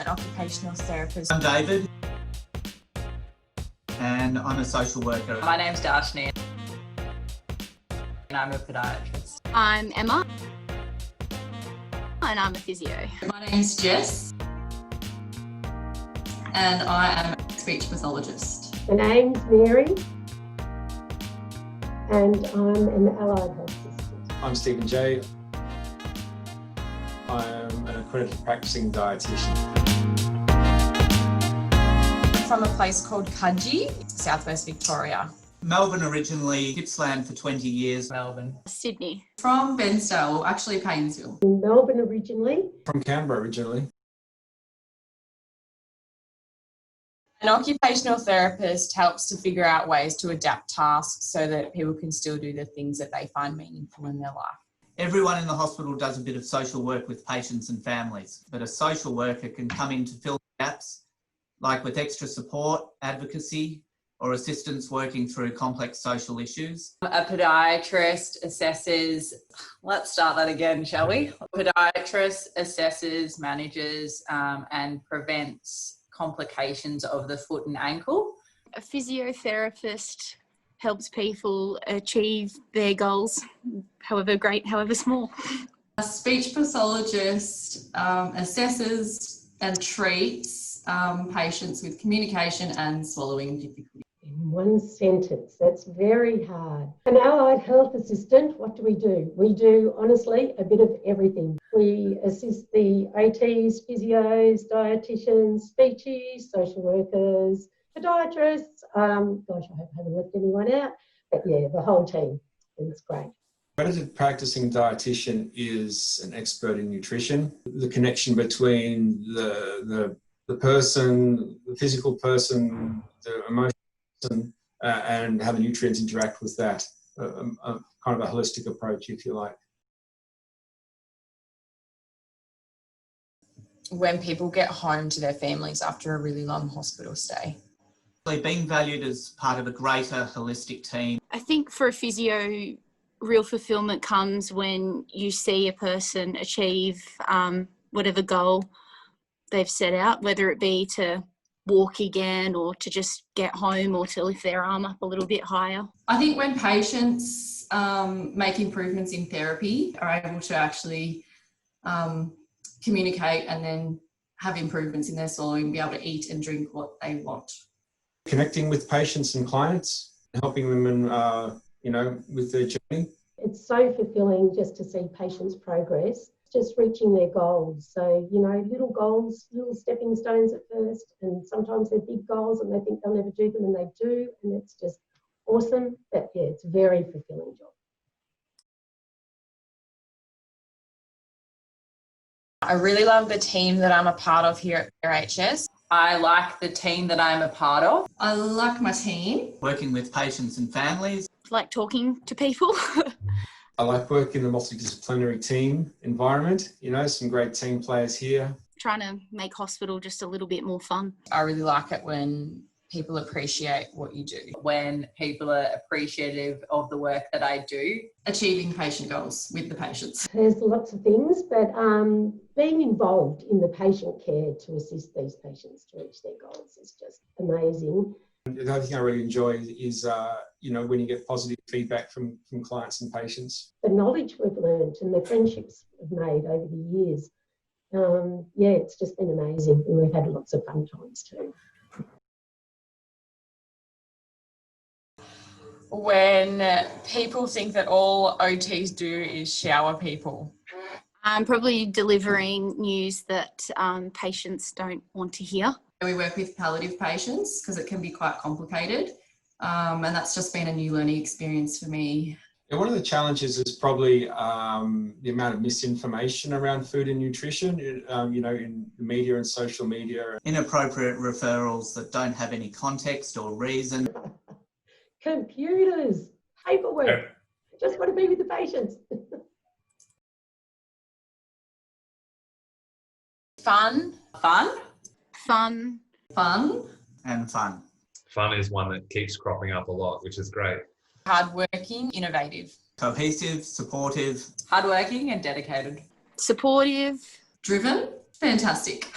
an occupational therapist. I'm David, and I'm a social worker. My name's Darshni, and I'm a podiatrist. I'm Emma, and I'm a physio. My name's Jess, and I am a speech pathologist. My name's Mary, and I'm an allied health assistant. I'm Stephen J. I'm an accredited practicing dietitian. From a place called Kudgee, southwest Victoria. Melbourne originally, Gippsland for 20 years. Melbourne. Sydney. From Bairnsdale, actually Bairnsdale. In Melbourne originally. From Canberra originally. An occupational therapist helps to figure out ways to adapt tasks so that people can still do the things that they find meaningful in their life. Everyone in the hospital does a bit of social work with patients and families, but a social worker can come in to fill gaps, like with extra support, advocacy, or assistance working through complex social issues. A podiatrist assesses, let's start that again, shall we? A podiatrist assesses, manages and prevents complications of the foot and ankle. A physiotherapist helps people achieve their goals, however great, however small. A speech pathologist assesses and treats patients with communication and swallowing difficulties. In one sentence, that's very hard. An allied health assistant, what do? We do, honestly, a bit of everything. We assist the OTs, physios, dietitians, speechies, social workers, podiatrists. Gosh, I hope I haven't left anyone out. But yeah, the whole team. It's great. Accredited practicing dietitian is an expert in nutrition. The connection between the person, the physical person, the emotional person, and how the nutrients interact with that. Kind of a holistic approach, if you like. When people get home to their families after a really long hospital stay. Being valued as part of a greater holistic team. I think for a physio, real fulfillment comes when you see a person achieve whatever goal they've set out, whether it be to walk again or to just get home or to lift their arm up a little bit higher. I think when patients make improvements in therapy, are able to actually communicate and then have improvements in their swallowing, be able to eat and drink what they want. Connecting with patients and clients, helping them in, with their journey. It's so fulfilling just to see patients progress, just reaching their goals. So, little goals, little stepping stones at first, and sometimes they're big goals and they think they'll never do them and they do, and it's just awesome. But yeah, it's a very fulfilling job. I really love the team that I'm a part of here at RHS. I like the team that I'm a part of. I like my team. Working with patients and families. Like talking to people. I like working in a multidisciplinary team environment, some great team players here. Trying to make hospital just a little bit more fun. I really like it when people appreciate what you do. When people are appreciative of the work that I do. Achieving patient goals with the patients. There's lots of things, but being involved in the patient care to assist these patients to reach their goals is just amazing. The other thing I really enjoy is, when you get positive feedback from clients and patients. The knowledge we've learned and the friendships we've made over the years, it's just been amazing, and we've had lots of fun times too. When people think that all OTs do is shower people. I'm probably delivering news that patients don't want to hear. We work with palliative patients because it can be quite complicated, and that's just been a new learning experience for me. And one of the challenges is probably the amount of misinformation around food and nutrition, in the media and social media. Inappropriate referrals that don't have any context or reason. Computers, paperwork, just want to be with the patients. Fun. And fun. Fun is one that keeps cropping up a lot, which is great. Hardworking, innovative. Cohesive, supportive. Hardworking and dedicated. Supportive. Driven, fantastic.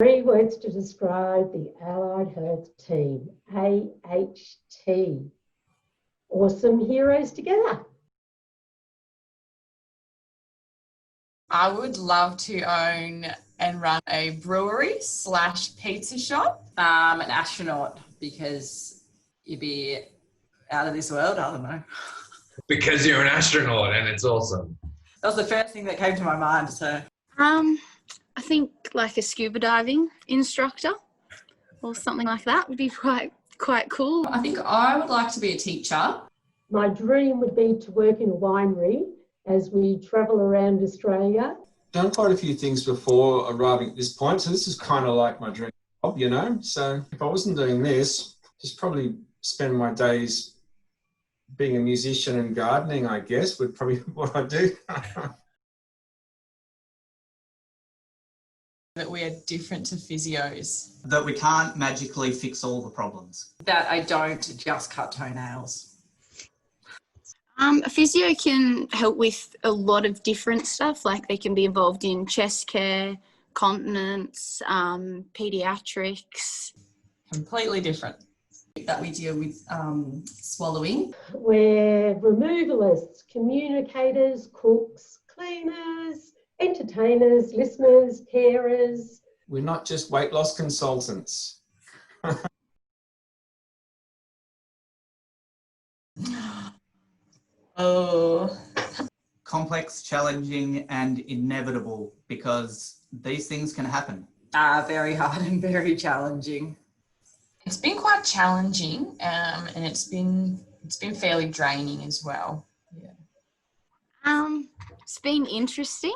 3 words to describe the Allied Health team. AHT. Awesome heroes together. I would love to own and run a brewery / pizza shop. An astronaut, because you'd be out of this world. I don't know. Because you're an astronaut and it's awesome. That was the first thing that came to my mind. So, I think like a scuba diving instructor or something like that would be quite cool. I think I would like to be a teacher. My dream would be to work in a winery as we travel around Australia. Done quite a few things before arriving at this point, so this is kind of like my dream job, you know. So if I wasn't doing this, just probably spend my days being a musician and gardening, I guess, would probably be what I do. That we are different to physios. That we can't magically fix all the problems. that I don't just cut toenails. A physio can help with a lot of different stuff, like they can be involved in chest care, continence, paediatrics. Completely different. That we deal with swallowing. We're removalists, communicators, cooks, cleaners, entertainers, listeners, carers. We're not just weight loss consultants. Oh. Complex, challenging, and inevitable, because these things can happen. Very hard and very challenging. It's been quite challenging, and it's been fairly draining as well. Yeah. It's been interesting.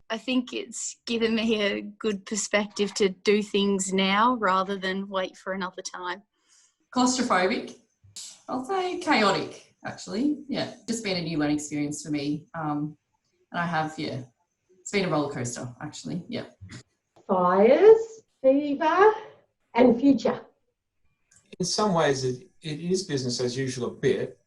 I think it's given me a good perspective to do things now rather than wait for another time. Claustrophobic. I'll say chaotic, actually. Yeah, just been a new learning experience for me. And I have, it's been a roller coaster, actually. Yeah. Fires, fever, and future. In some ways, it is business as usual a bit.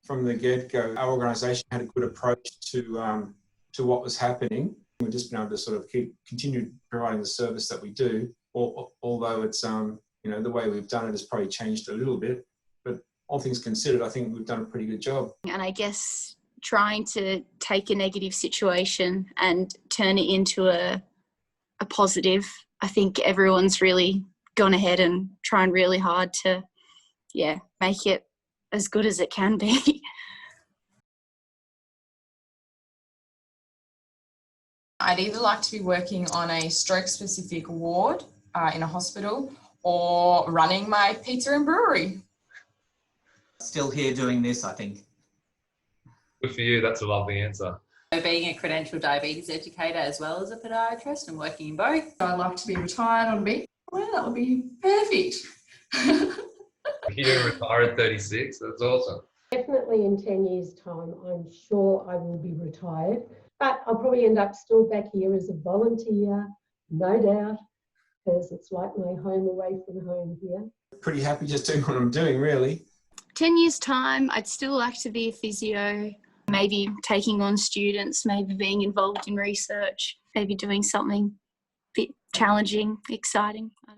From the get-go, our organisation had a good approach to what was happening. We've just been able to sort of continue providing the service that we do, although it's, the way we've done it has probably changed a little bit. But all things considered, I think we've done a pretty good job. And I guess trying to take a negative situation and turn it into a positive. I think everyone's really gone ahead and trying really hard to, make it as good as it can be. I'd either like to be working on a stroke-specific ward in a hospital or running my pizza and brewery. Still here doing this, I think. Good for you. That's a lovely answer. So being a credentialed diabetes educator as well as a podiatrist and working in both. I'd like to be retired on a beach. Well, that would be perfect. You retire at 36. That's awesome. Definitely in 10 years' time, I'm sure I will be retired, but I'll probably end up still back here as a volunteer, no doubt, because it's like my home away from home here. Pretty happy just doing what I'm doing, really. 10 years' time, I'd still like to be a physio, maybe taking on students, maybe being involved in research, maybe doing something a bit challenging, exciting. I don't know.